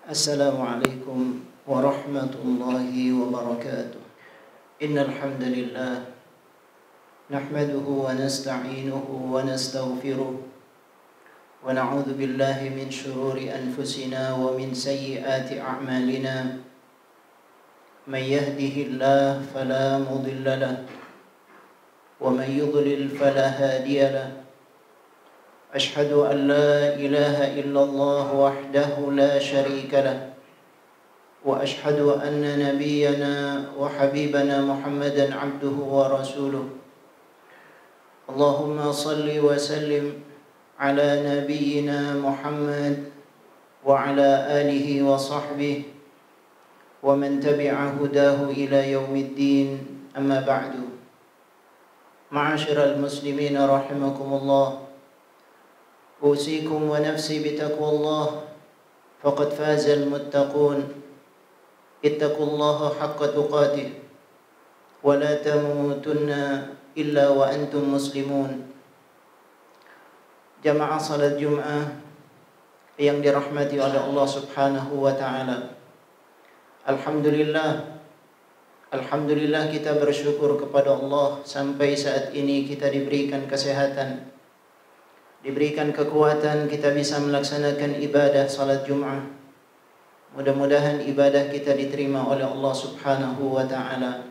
Assalamualaikum warahmatullahi wabarakatuh. Innal hamdalillah nahmaduhu wa nasta'inuhu wa nastaghfiruh wa na'udzu billahi min shururi anfusina wa min sayyiati a'malina. Man yahdihillahu fala mudilla lahu wa man yudlil fala hadiya lahu. أشهد أن لا إله إلا الله وحده لا شريك له وأشهد أن نبينا وحبيبنا محمدا عبده ورسوله. اللهم صل وسلم على نبينا محمد وعلى آله وصحبه ومن تبع هداه إلى يوم الدين. أما بعد. معاشر المسلمين رحمكم الله، أوصيكم ونفسي بتقوى الله فقد فاز المتقون. اتقوا الله حق تقاته ولا تموتن إلا وأنتم مسلمون. Jamaah salat Jumat yang dirahmati oleh Allah Subhanahu wa taala. Alhamdulillah kita bersyukur kepada Allah sampai saat ini kita diberikan kesehatan, diberikan kekuatan, kita bisa melaksanakan ibadah salat Jumat. Mudah-mudahan ibadah kita diterima oleh Allah Subhanahu wa taala.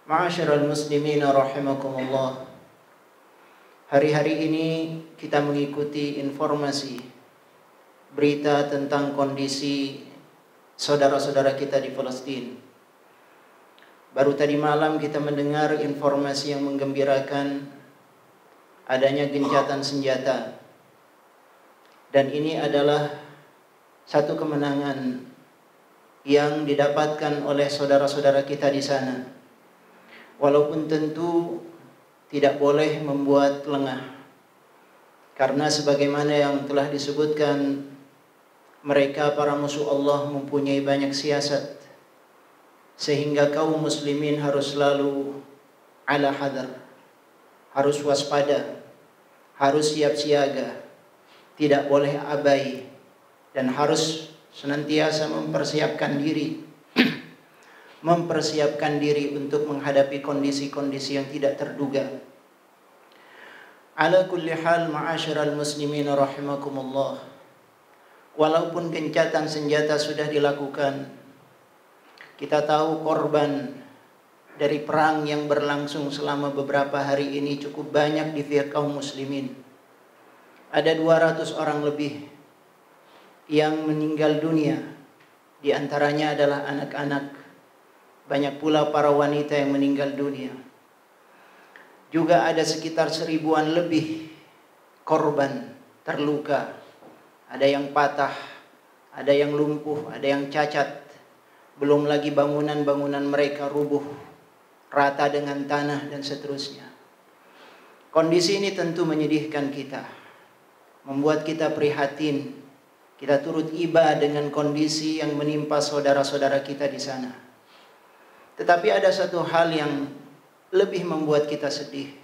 Ma'asyiral muslimin rahimakumullah. Hari-hari ini kita mengikuti informasi berita tentang kondisi saudara-saudara kita di Palestina. Baru tadi malam kita mendengar informasi yang menggembirakan, adanya gencatan senjata, dan ini adalah satu kemenangan yang didapatkan oleh saudara-saudara kita di sana. Walaupun tentu tidak boleh membuat lengah, karena sebagaimana yang telah disebutkan, mereka para musuh Allah mempunyai banyak siasat, sehingga kaum muslimin harus selalu ala hadar, harus waspada, harus siap siaga, tidak boleh abai, dan harus senantiasa mempersiapkan diri untuk menghadapi kondisi-kondisi yang tidak terduga. Ala kulli hal, ma'asyiral muslimin rahimakumullah, walaupun gencatan senjata sudah dilakukan, kita tahu korban dari perang yang berlangsung selama beberapa hari ini cukup banyak di pihak kaum muslimin. Ada 200 orang lebih yang meninggal dunia. Di antaranya adalah anak-anak. Banyak pula para wanita yang meninggal dunia. Juga ada sekitar 1000-an lebih korban terluka. Ada yang patah, ada yang lumpuh, ada yang cacat. Belum lagi bangunan-bangunan mereka rubuh rata dengan tanah dan seterusnya. Kondisi ini tentu menyedihkan kita, membuat kita prihatin. Kita turut iba dengan kondisi yang menimpa saudara-saudara kita di sana. Tetapi ada satu hal yang lebih membuat kita sedih,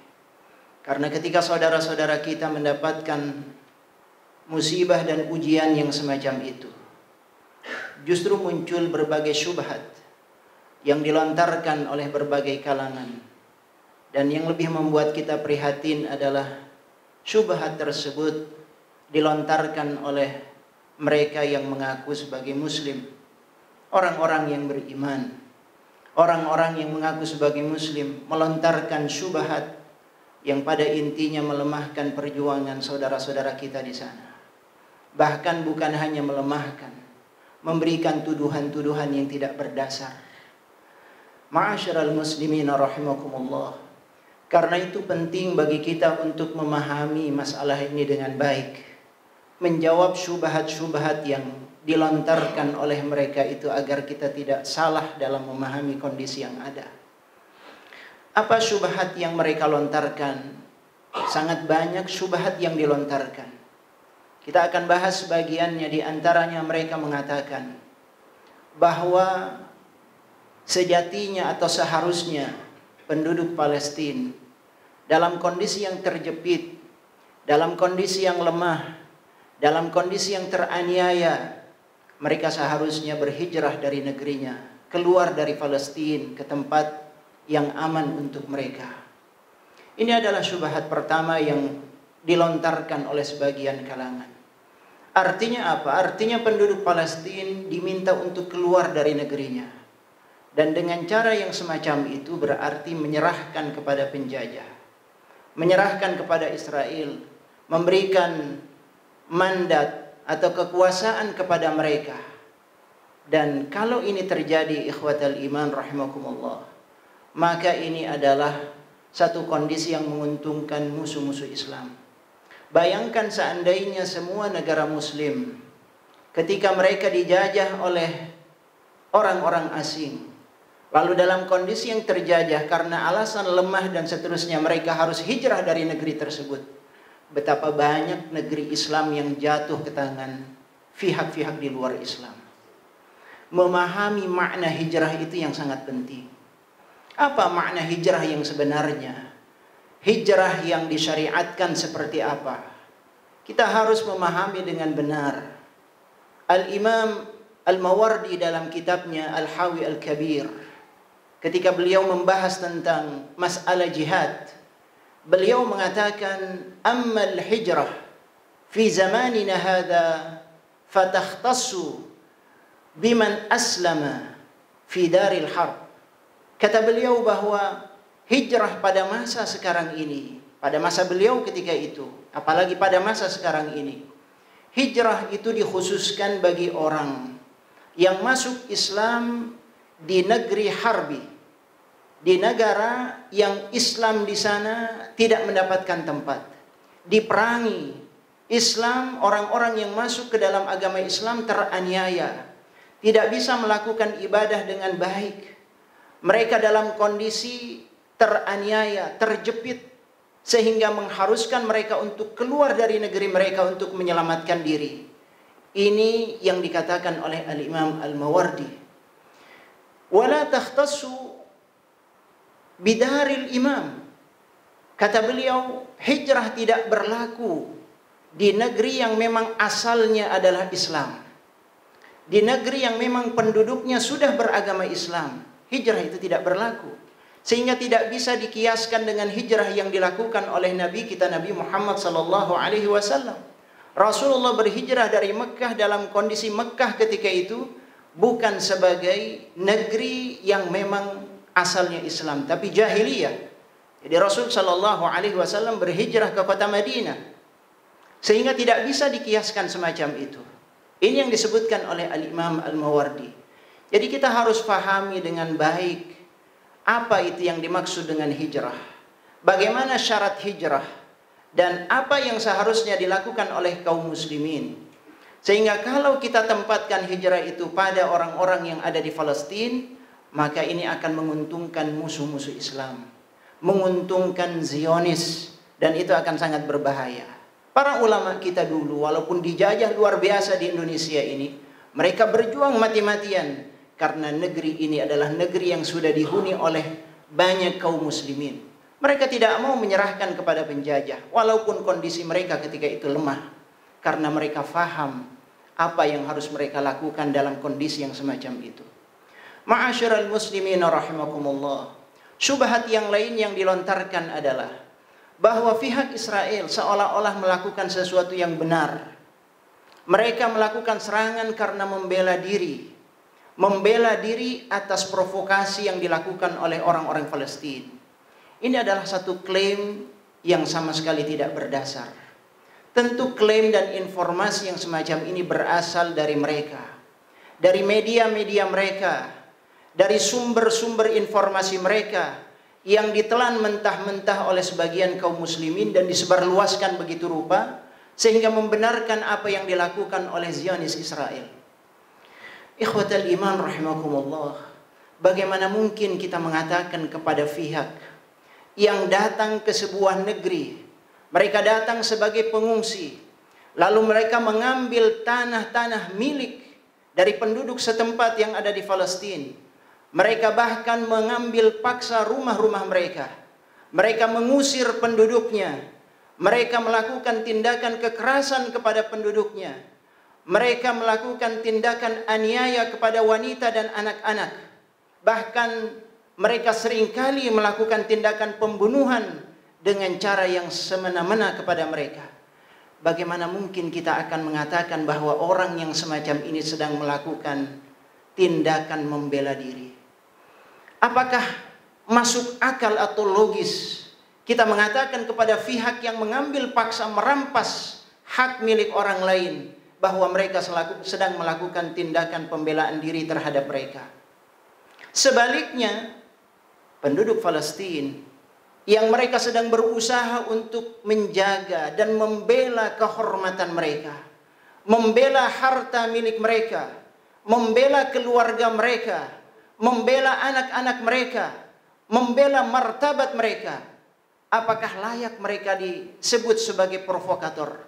karena ketika saudara-saudara kita mendapatkan musibah dan ujian yang semacam itu, justru muncul berbagai syubhat yang dilontarkan oleh berbagai kalangan. Dan yang lebih membuat kita prihatin adalah syubhat tersebut dilontarkan oleh mereka yang mengaku sebagai muslim, orang-orang yang beriman, orang-orang yang mengaku sebagai muslim, melontarkan syubhat yang pada intinya melemahkan perjuangan saudara-saudara kita di sana. Bahkan bukan hanya melemahkan, memberikan tuduhan-tuduhan yang tidak berdasar. Ma'asyiral muslimin rahimakumullah. Karena itu penting bagi kita untuk memahami masalah ini dengan baik, menjawab syubhat-syubhat yang dilontarkan oleh mereka itu, agar kita tidak salah dalam memahami kondisi yang ada. Apa syubhat yang mereka lontarkan? Sangat banyak syubhat yang dilontarkan. Kita akan bahas sebagiannya. Di antaranya mereka mengatakan bahwa sejatinya atau seharusnya penduduk Palestina dalam kondisi yang terjepit, dalam kondisi yang lemah, dalam kondisi yang teraniaya, mereka seharusnya berhijrah dari negerinya, keluar dari Palestina ke tempat yang aman untuk mereka. Ini adalah syubhat pertama yang dilontarkan oleh sebagian kalangan. Artinya apa? Artinya penduduk Palestina diminta untuk keluar dari negerinya. Dan dengan cara yang semacam itu berarti menyerahkan kepada penjajah, menyerahkan kepada Israel, memberikan mandat atau kekuasaan kepada mereka. Dan kalau ini terjadi, ikhwatal iman rahimakumullah, maka ini adalah satu kondisi yang menguntungkan musuh-musuh Islam. Bayangkan seandainya semua negara muslim ketika mereka dijajah oleh orang-orang asing, lalu dalam kondisi yang terjajah karena alasan lemah dan seterusnya mereka harus hijrah dari negeri tersebut, betapa banyak negeri Islam yang jatuh ke tangan pihak-pihak di luar Islam. Memahami makna hijrah itu yang sangat penting. Apa makna hijrah yang sebenarnya? Hijrah yang disyariatkan seperti apa? Kita harus memahami dengan benar. Al-Imam Al-Mawardi dalam kitabnya Al-Hawi Al-Kabir, ketika beliau membahas tentang masalah jihad, beliau mengatakan, "Ammal hijrah fi zamanina hadha fatakhtassu biman aslama fi daril harb." Kata beliau bahwa hijrah pada masa sekarang ini, pada masa beliau ketika itu, apalagi pada masa sekarang ini, hijrah itu dikhususkan bagi orang yang masuk Islam di negeri harbi, di negara yang Islam di sana tidak mendapatkan tempat, diperangi. Islam, orang-orang yang masuk ke dalam agama Islam teraniaya, tidak bisa melakukan ibadah dengan baik. Mereka dalam kondisi teraniaya, terjepit, sehingga mengharuskan mereka untuk keluar dari negeri mereka untuk menyelamatkan diri. Ini yang dikatakan oleh Al-Imam Al-Mawardi. Wala takhtassu bidaril imam. Kata beliau, hijrah tidak berlaku di negeri yang memang asalnya adalah Islam, di negeri yang memang penduduknya sudah beragama Islam. Hijrah itu tidak berlaku. Sehingga tidak bisa dikiaskan dengan hijrah yang dilakukan oleh Nabi kita Nabi Muhammad sallallahu alaihi wasallam. Rasulullah berhijrah dari Mekah dalam kondisi Mekah ketika itu bukan sebagai negeri yang memang asalnya Islam, tapi jahiliyah. Jadi Rasul sallallahu alaihi wasallam berhijrah ke kota Madinah. Sehingga tidak bisa dikiaskan semacam itu. Ini yang disebutkan oleh Al-Imam Al-Mawardi. Jadi kita harus pahami dengan baik apa itu yang dimaksud dengan hijrah, bagaimana syarat hijrah, dan apa yang seharusnya dilakukan oleh kaum muslimin. Sehingga kalau kita tempatkan hijrah itu pada orang-orang yang ada di Palestina, maka ini akan menguntungkan musuh-musuh Islam, menguntungkan Zionis, dan itu akan sangat berbahaya. Para ulama kita dulu, walaupun dijajah luar biasa di Indonesia ini, mereka berjuang mati-matian. Karena negeri ini adalah negeri yang sudah dihuni oleh banyak kaum muslimin. Mereka tidak mau menyerahkan kepada penjajah, walaupun kondisi mereka ketika itu lemah. Karena mereka faham apa yang harus mereka lakukan dalam kondisi yang semacam itu. Ma'asyiral muslimin rahimakumullah. Syubhat yang lain yang dilontarkan adalah bahwa pihak Israel seolah-olah melakukan sesuatu yang benar. Mereka melakukan serangan karena membela diri atas provokasi yang dilakukan oleh orang-orang Palestina. Ini adalah satu klaim yang sama sekali tidak berdasar. Tentu klaim dan informasi yang semacam ini berasal dari mereka, dari media-media mereka, dari sumber-sumber informasi mereka yang ditelan mentah-mentah oleh sebagian kaum muslimin dan disebarluaskan begitu rupa sehingga membenarkan apa yang dilakukan oleh Zionis Israel. Ikhwatal iman rahimakumullah, bagaimana mungkin kita mengatakan kepada pihak yang datang ke sebuah negeri, mereka datang sebagai pengungsi, lalu mereka mengambil tanah-tanah milik dari penduduk setempat yang ada di Palestina. Mereka bahkan mengambil paksa rumah-rumah mereka. Mereka mengusir penduduknya. Mereka melakukan tindakan kekerasan kepada penduduknya. Mereka melakukan tindakan aniaya kepada wanita dan anak-anak. Bahkan mereka seringkali melakukan tindakan pembunuhan dengan cara yang semena-mena kepada mereka. Bagaimana mungkin kita akan mengatakan bahwa orang yang semacam ini sedang melakukan tindakan membela diri? Apakah masuk akal atau logis kita mengatakan kepada pihak yang mengambil paksa merampas hak milik orang lain bahwa mereka sedang melakukan tindakan pembelaan diri terhadap mereka? Sebaliknya, penduduk Palestina yang mereka sedang berusaha untuk menjaga dan membela kehormatan mereka, membela harta milik mereka, membela keluarga mereka, membela anak-anak mereka, membela martabat mereka, apakah layak mereka disebut sebagai provokator?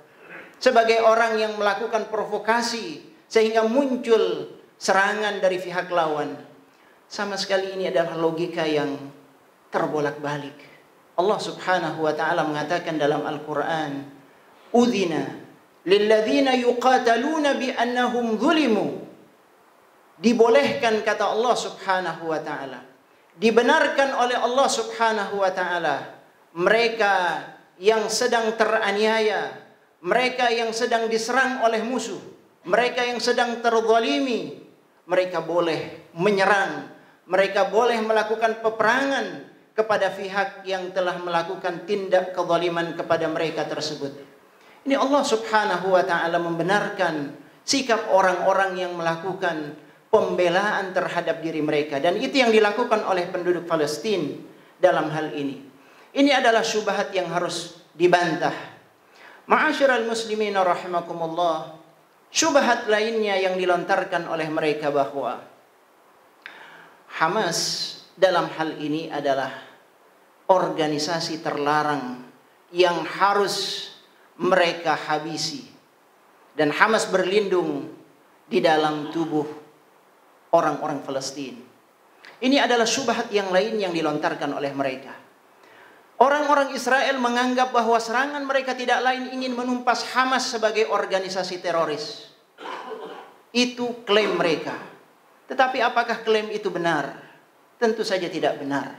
Sebagai orang yang melakukan provokasi sehingga muncul serangan dari pihak lawan. Sama sekali ini adalah logika yang terbolak-balik. Allah Subhanahu wa taala mengatakan dalam Al-Qur'an, "Udzina lilladzina yuqataluna bi annahum zulimu." Dibolehkan, kata Allah Subhanahu wa taala. Dibenarkan oleh Allah Subhanahu wa taala mereka yang sedang teraniaya, mereka yang sedang diserang oleh musuh, mereka yang sedang terzalimi, mereka boleh menyerang, mereka boleh melakukan peperangan kepada pihak yang telah melakukan tindak kezaliman kepada mereka tersebut. Ini Allah Subhanahu wa taala membenarkan sikap orang-orang yang melakukan pembelaan terhadap diri mereka, dan itu yang dilakukan oleh penduduk Palestina dalam hal ini. Ini adalah syubhat yang harus dibantah. Ma'asyiral muslimin rahimakumullah, syubhat lainnya yang dilontarkan oleh mereka bahwa Hamas dalam hal ini adalah organisasi terlarang yang harus mereka habisi, dan Hamas berlindung di dalam tubuh orang-orang Palestina. Ini adalah syubhat yang lain yang dilontarkan oleh mereka. Orang-orang Israel menganggap bahwa serangan mereka tidak lain ingin menumpas Hamas sebagai organisasi teroris. Itu klaim mereka. Tetapi apakah klaim itu benar? Tentu saja tidak benar.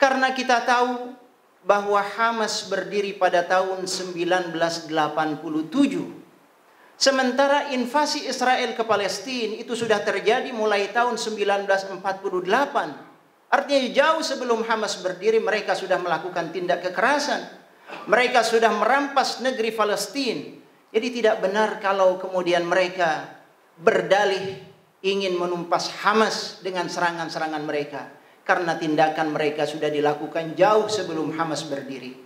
Karena kita tahu bahwa Hamas berdiri pada tahun 1987. Sementara invasi Israel ke Palestina itu sudah terjadi mulai tahun 1948. Artinya jauh sebelum Hamas berdiri mereka sudah melakukan tindak kekerasan. Mereka sudah merampas negeri Palestina. Jadi tidak benar kalau kemudian mereka berdalih ingin menumpas Hamas dengan serangan-serangan mereka. Karena tindakan mereka sudah dilakukan jauh sebelum Hamas berdiri.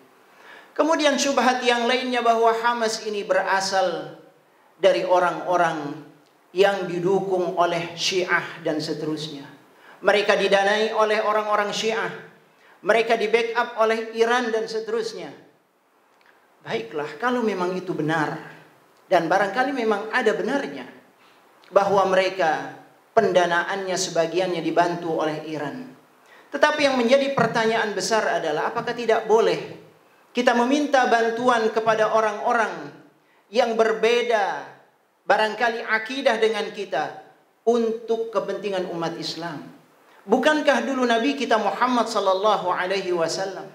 Kemudian syubhat yang lainnya bahwa Hamas ini berasal dari orang-orang yang didukung oleh Syiah dan seterusnya. Mereka didanai oleh orang-orang Syiah. Mereka di backup oleh Iran dan seterusnya. Baiklah, kalau memang itu benar, dan barangkali memang ada benarnya, bahwa mereka pendanaannya sebagiannya dibantu oleh Iran. Tetapi yang menjadi pertanyaan besar adalah apakah tidak boleh kita meminta bantuan kepada orang-orang yang berbeda barangkali akidah dengan kita untuk kepentingan umat Islam? Bukankah dulu Nabi kita Muhammad sallallahu alaihi wasallam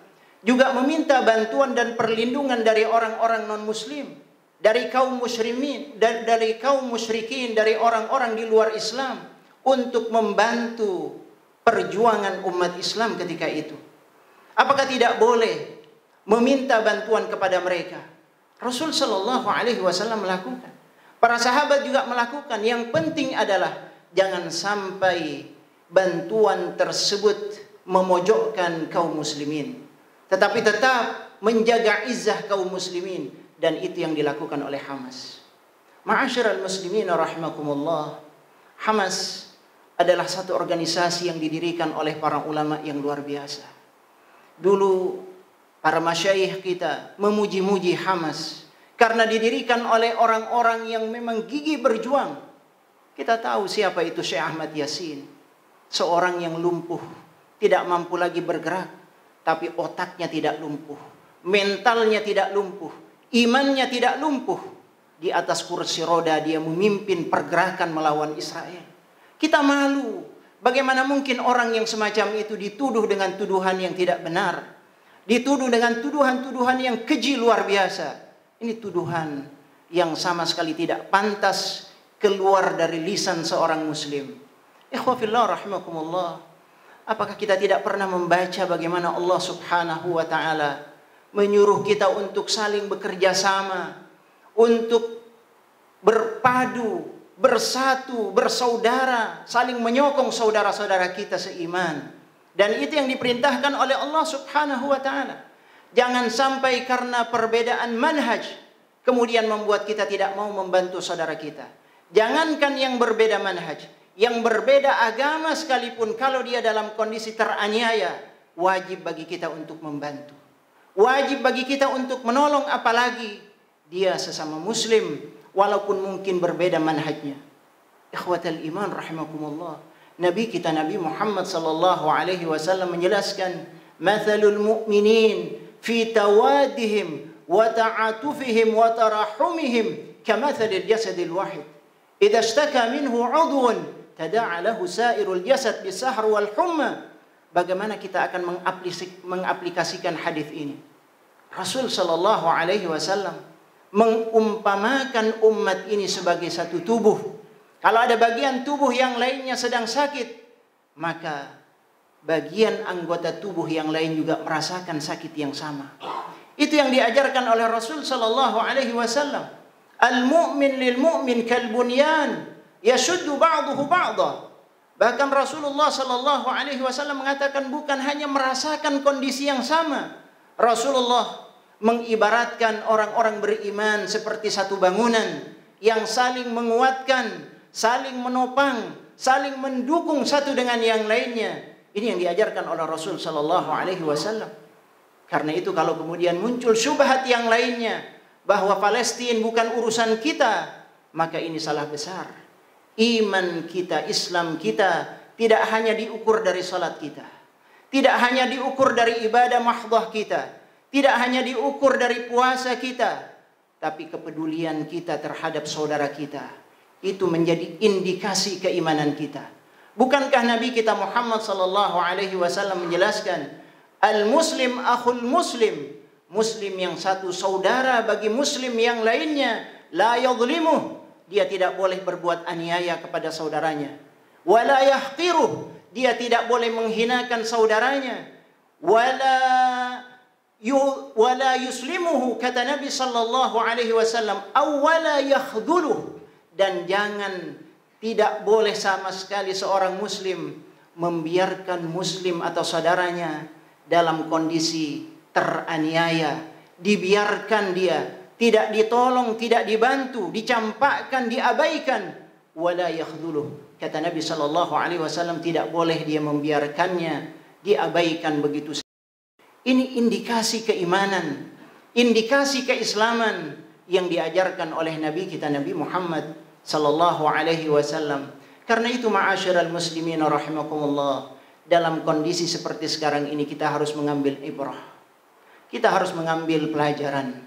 juga meminta bantuan dan perlindungan dari orang-orang non-muslim, dari kaum musyrikin, dari kaum musyrikin, dari orang-orang di luar Islam untuk membantu perjuangan umat Islam ketika itu? Apakah tidak boleh meminta bantuan kepada mereka? Rasul sallallahu alaihi wasallam melakukan. Para sahabat juga melakukan. Yang penting adalah jangan sampai bantuan tersebut memojokkan kaum muslimin, tetapi tetap menjaga izzah kaum muslimin, dan itu yang dilakukan oleh Hamas. Ma'asyiral muslimin rahimakumullah, Hamas adalah satu organisasi yang didirikan oleh para ulama yang luar biasa. Dulu para masyayikh kita memuji-muji Hamas karena didirikan oleh orang-orang yang memang gigih berjuang. Kita tahu siapa itu Syekh Ahmad Yasin. Seorang yang lumpuh, tidak mampu lagi bergerak, tapi otaknya tidak lumpuh, mentalnya tidak lumpuh, imannya tidak lumpuh. di atas kursi roda dia memimpin pergerakan melawan Israel. Kita malu. Bagaimana mungkin orang yang semacam itu dituduh dengan tuduhan yang tidak benar, dituduh dengan tuduhan-tuduhan yang keji luar biasa. Ini tuduhan yang sama sekali tidak pantas keluar dari lisan seorang muslim. Ikhwafillah rahimakumullah. Apakah kita tidak pernah membaca bagaimana Allah Subhanahu wa taala menyuruh kita untuk saling bekerja sama, untuk berpadu, bersatu, bersaudara, saling menyokong saudara-saudara kita seiman. Dan itu yang diperintahkan oleh Allah Subhanahu wa taala. Jangan sampai karena perbedaan manhaj kemudian membuat kita tidak mau membantu saudara kita. Jangankan yang berbeda manhaj, yang berbeda agama sekalipun, kalau dia dalam kondisi teraniaya, wajib bagi kita untuk membantu. Wajib bagi kita untuk menolong, apalagi dia sesama muslim walaupun mungkin berbeda manhajnya. Ikhwatal iman rahimakumullah. Nabi kita Nabi Muhammad sallallahu alaihi wasallam menjelaskan, "Matsalul mu'minin fi tawadihim wa ta'atufihim wa tarahumihim kamatsalil jasadil wahid. Idza ishtaka minhu 'udwun tada'a lahu sa'irul jasad bis-sahr wal humma." Bagaimana kita akan mengaplikasikan hadis ini? Rasul sallallahu alaihi wasallam mengumpamakan umat ini sebagai satu tubuh. Kalau ada bagian tubuh yang lainnya sedang sakit, maka bagian anggota tubuh yang lain juga merasakan sakit yang sama. Itu yang diajarkan oleh Rasul sallallahu alaihi wasallam. Al-mu'min lil mu'min kal bunyan yashuddu ba'dahu ba'dha. Bahkan Rasulullah sallallahu alaihi wasallam mengatakan bukan hanya merasakan kondisi yang sama. Rasulullah mengibaratkan orang-orang beriman seperti satu bangunan yang saling menguatkan, saling menopang, saling mendukung satu dengan yang lainnya. Ini yang diajarkan oleh Rasul sallallahu alaihi wasallam. Karena itu kalau kemudian muncul syubhat yang lainnya bahwa Palestina bukan urusan kita, maka ini salah besar. Iman kita, Islam kita tidak hanya diukur dari salat kita, tidak hanya diukur dari ibadah mahdhah kita, tidak hanya diukur dari puasa kita, tapi kepedulian kita terhadap saudara kita. Itu menjadi indikasi keimanan kita. Bukankah Nabi kita Muhammad sallallahu alaihi wasallam menjelaskan, al-muslim akhul muslim, muslim yang satu saudara bagi muslim yang lainnya, la yadhlimuh, dia tidak boleh berbuat aniaya kepada saudaranya, wala yahqiruh, dia tidak boleh menghinakan saudaranya, wala yuslimuhu, kata Nabi sallallahu alaihi wasallam, awwala yakhdhuluh, dan jangan, tidak boleh sama sekali seorang muslim membiarkan muslim atau saudaranya dalam kondisi teraniaya, dibiarkan dia, tidak ditolong, tidak dibantu, dicampakkan, diabaikan. Wala yakhdhuluh, kata Nabi sallallahu alaihi wasallam, tidak boleh dia membiarkannya diabaikan begitu saja. Ini indikasi keimanan, indikasi keislaman yang diajarkan oleh Nabi kita Nabi Muhammad sallallahu alaihi wasallam. Karena itu ma'asyiral muslimin rahimakumullah, dalam kondisi seperti sekarang ini kita harus mengambil ibrah. Kita harus mengambil pelajaran.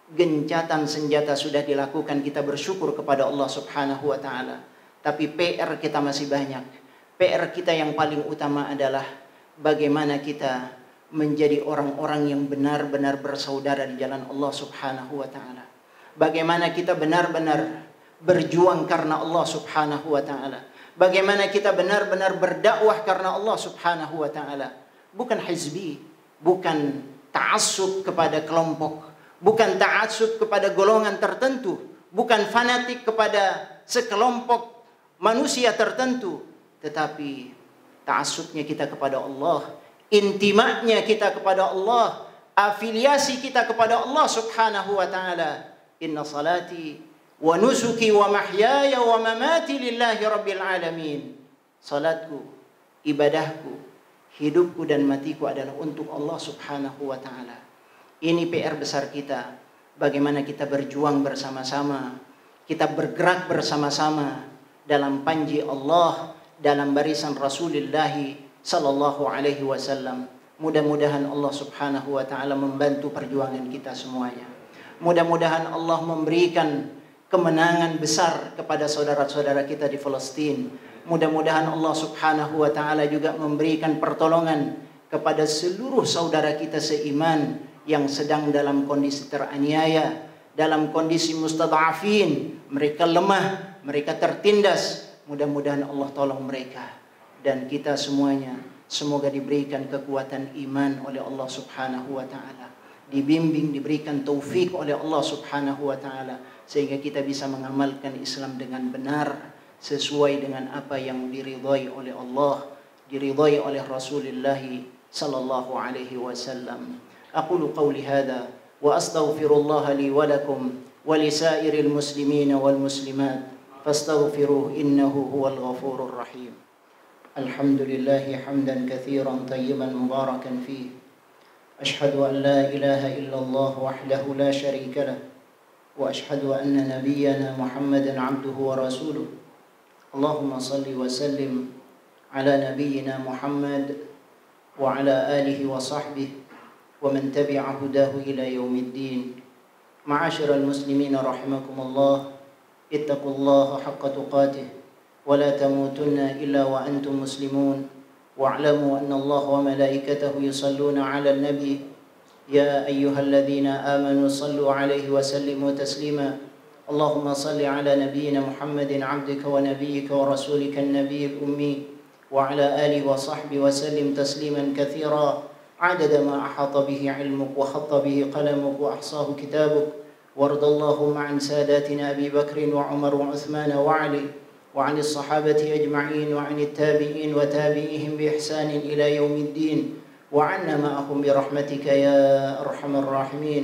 Gencatan senjata sudah dilakukan, kita bersyukur kepada Allah Subhanahu wa taala. Tapi PR kita masih banyak. PR kita yang paling utama adalah bagaimana kita menjadi orang-orang yang benar-benar bersaudara di jalan Allah Subhanahu wa taala. Bagaimana kita benar-benar berjuang karena Allah Subhanahu wa taala. Bagaimana kita benar-benar berdakwah karena Allah Subhanahu wa taala. Bukan hizbi, bukan ta'assub kepada kelompok, bukan ta'assub kepada golongan tertentu, bukan fanatik kepada sekelompok manusia tertentu, tetapi ta'assubnya kita kepada Allah, intimaknya kita kepada Allah, afiliasi kita kepada Allah Subhanahu wa taala. Inna salati wa nusuki wa mahyaya wa mamati lillahi rabbil alamin. Salatku, ibadahku, hidupku dan matiku adalah untuk Allah Subhanahu wa taala. Ini PR besar kita. Bagaimana kita berjuang bersama-sama, kita bergerak bersama-sama dalam panji Allah, dalam barisan Rasulullah sallallahu alaihi wasallam. Mudah-mudahan Allah Subhanahu wa taala membantu perjuangan kita semuanya. Mudah-mudahan Allah memberikan kemenangan besar kepada saudara-saudara kita di Palestina. Mudah-mudahan Allah Subhanahu wa taala juga memberikan pertolongan kepada seluruh saudara kita seiman yang sedang dalam kondisi teraniaya, dalam kondisi mustad'afin, mereka lemah, mereka tertindas. Mudah-mudahan Allah tolong mereka dan kita semuanya semoga diberikan kekuatan iman oleh Allah Subhanahu wa taala, dibimbing, diberikan taufik oleh Allah Subhanahu wa taala sehingga kita bisa mengamalkan Islam dengan benar sesuai dengan apa yang diridhai oleh Allah, diridhai oleh Rasulullah sallallahu alaihi wasallam. Aqulu qawli hadza wa astaghfirullah li wa lakum wa lisairil muslimin wal muslimat fastaghfiruhu innahu huwal ghafurur rahim. Alhamdulillah hamdan katsiran tayyiban mubarakan fihi. Ashhadu an la ilaha illallah wahdahu la syarika lah wa ashhadu anna nabiyyana Muhammadan abduhu wa rasuluh. Allahumma salli wa sallim ala nabiyyina Muhammad wa ala alihi wa sahbihi wa man tabi'a hudahu ila yaumiddin. Ma'asyiral muslimin rahimakumullah, ittaqullaha haqqa tuqatih wa la tamutunna illa wa antum muslimun. واعلموا أن الله وملائكته يصلون على النبي يا أيها الذين آمنوا صلوا عليه وسلموا تسليما. اللهم صل على نبينا محمد عبدك ونبيك ورسولك النبي الأمي وعلى آله وصحبه وسلم تسليما كثيرا عدد ما أحاط به علمك وخط به قلمك وأحصاه كتابك. وارض اللهم عن ساداتنا أبي بكر وعمر وعثمان وعلي وعن الصحابة أجمعين وعن التابعين وتابعيهم بإحسان إلى يوم الدين وعنا معهم برحمتك يا أرحم الراحمين.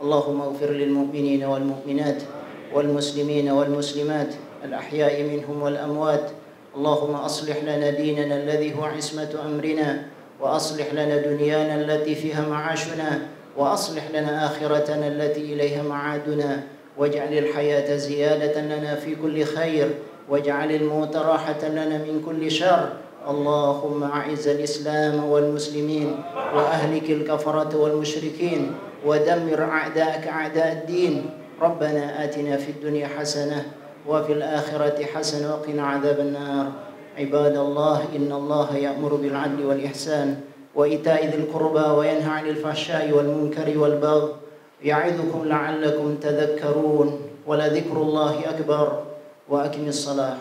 اللهم اغفر للمؤمنين والمؤمنات والمسلمين والمسلمات الأحياء منهم والأموات. اللهم أصلح لنا ديننا الذي هو عصمة أمرنا وأصلح لنا دنيانا التي فيها معاشنا وأصلح لنا آخرتنا التي إليها معادنا واجعل الحياة زيادة لنا في كل خير واجعل الموت راحة لنا من كل شر. اللهم أعز الإسلام والمسلمين وأهلك الكفرة والمشركين ودمر أعداءك أعداء الدين. ربنا آتنا في الدنيا حسنة وفي الآخرة حسنة وقنا عذاب النار. عباد الله إن الله يأمر بالعدل والإحسان وإيتاء ذي القربى وينهى عن الفحشاء والمنكر والبغي يعظكم لعلكم تذكرون ولذكر الله أكبر وأقم الصلاة.